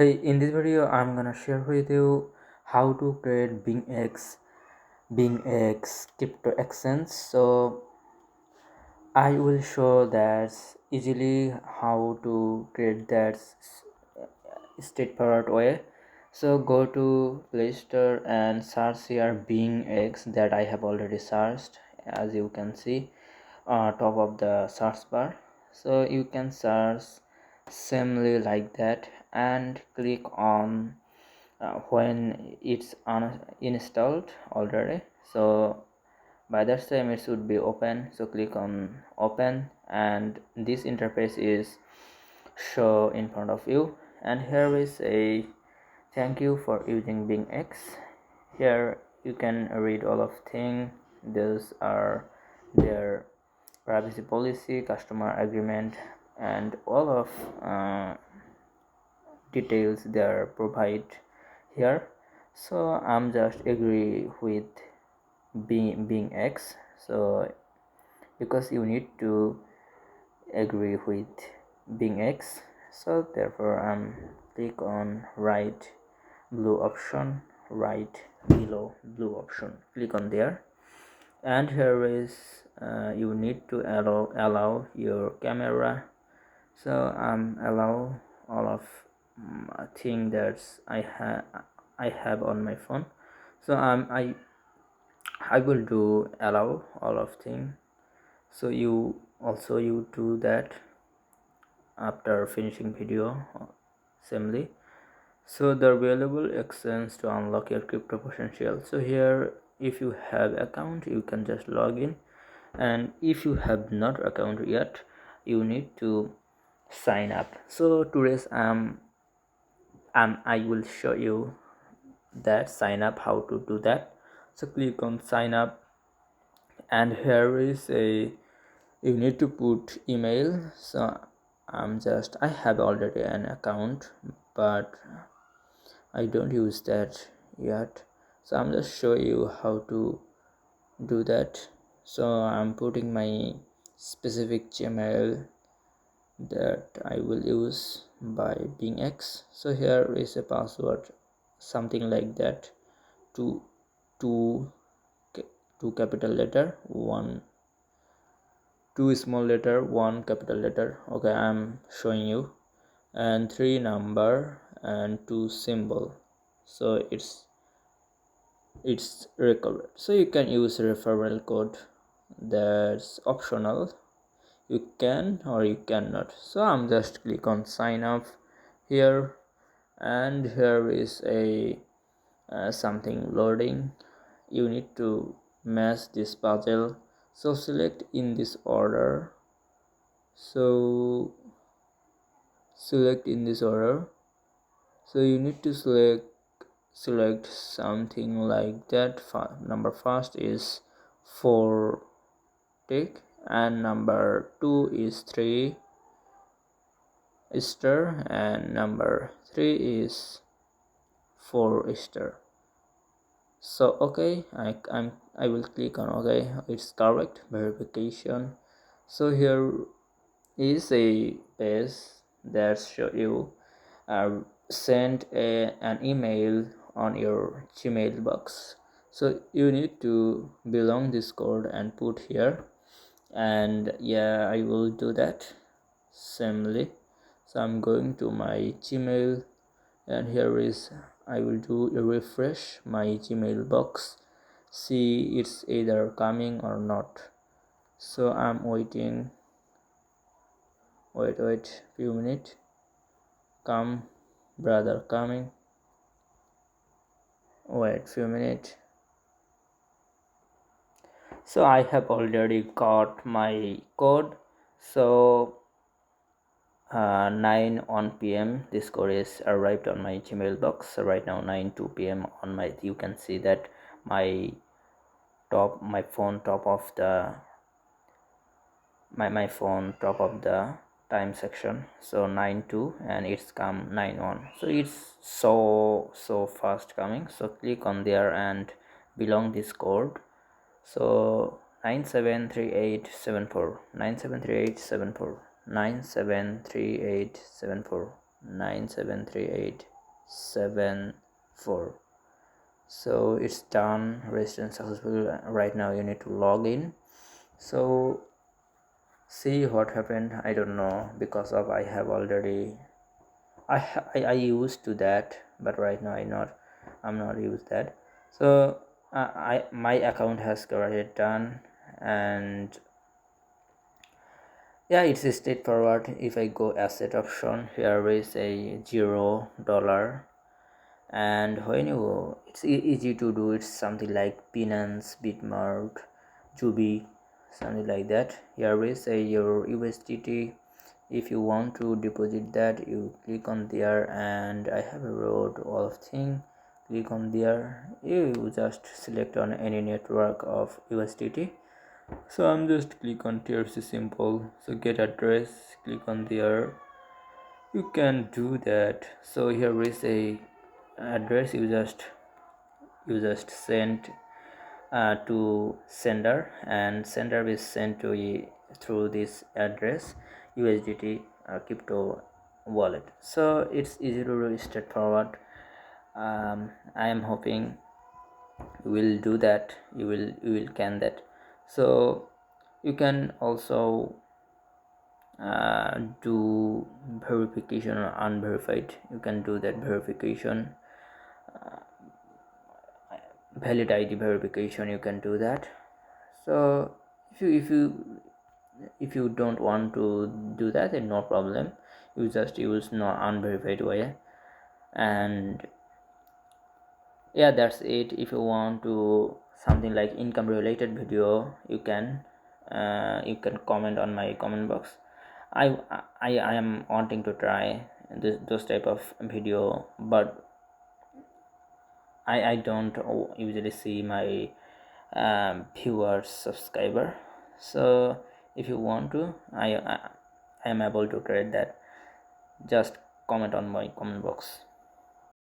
Hey, in this video, I'm gonna share with you how to create BingX crypto exchange. So I will show that easily how to create that straightforward way. So go to Play Store and search here BingX that I have already searched, as you can see top of the search bar. So you can search simply like that and click on when it's installed already. So by that time it should be open, so click on open and this interface is show in front of you, and here is a thank you for using BingX. Here you can read all of things. Those are their privacy policy, customer agreement, and all of details they are provide here. So I'm just agree with BingX. So because you need to agree with BingX, so therefore I'm click on right blue option, right below blue option, click on there, and here is you need to allow your camera. So allow all of thing that I have on my phone. So I will do allow all of thing. So you do that after finishing video assembly. So the available exchange to unlock your crypto potential. So here if you have account you can just log in, and if you have not account yet you need to sign up. So today's I will show you that sign up, how to do that. So click on sign up, and here is a you need to put email. So I have already an account, but I don't use that yet. So I'm just show you how to do that. So I'm putting my specific Gmail that I will use by BingX. So here is a password, something like that. Two, two, two capital letter, one, two small letter, one capital letter. Okay, I'm showing you, and three number and two symbol. So it's recovered. So you can use referral code. That's optional, you can or you cannot. So I'm just click on sign up here, and here is a something loading. You need to match this puzzle, so select in this order. So select in this order. So you need to select something like that. Number first is 4 tick, and number 2 is 3 star, and number 3 is 4 star. So okay, I will click on okay, it's correct verification. So here is a page that show you send an email on your Gmail box. So you need to belong this code and put here, and yeah, I will do that similarly. So I'm going to my Gmail, and here is I will do a refresh my Gmail box, see it's either coming or not. So I'm waiting, wait few minutes. Come brother, coming, wait few minutes. So I have already got my code. So 9 p.m. this code is arrived on my Gmail box. So right now 9:02 p.m. on my, you can see that my phone top of the my phone top of the time section. So 9:02 and it's come 9:01. So it's so fast coming. So click on there and belong this code. So 973874 973874 973874 9738 674. So it's done, registered successful. Right now you need to log in. So see what happened. I don't know, because of I have already I used to that, but right now I'm not used that. So I my account has already done, and yeah, it's straightforward. If I go asset option, here is a $0, and when you it's easy to do. It's something like Binance, Bitmart, Juby, something like that. Here is a your USDT. If you want to deposit that, you click on there, and I have wrote all of thing. Click on there, you just select on any network of USDT. So I'm just click on TRC simple. So get address, click on there, you can do that. So here is a address. You just send to sender, and sender is sent to through this address USDT crypto wallet. So it's easy to do, straightforward. I am hoping you will do that. You will can that. So you can also do verification or unverified. You can do that verification, valid ID verification. You can do that. So if you don't want to do that, then no problem. You just use no unverified way. And yeah, that's it. If you want to something like income related video, you can comment on my comment box. I am wanting to try those type of video, but I don't usually see my viewers subscriber. So if you want to, I am able to create that. Just comment on my comment box.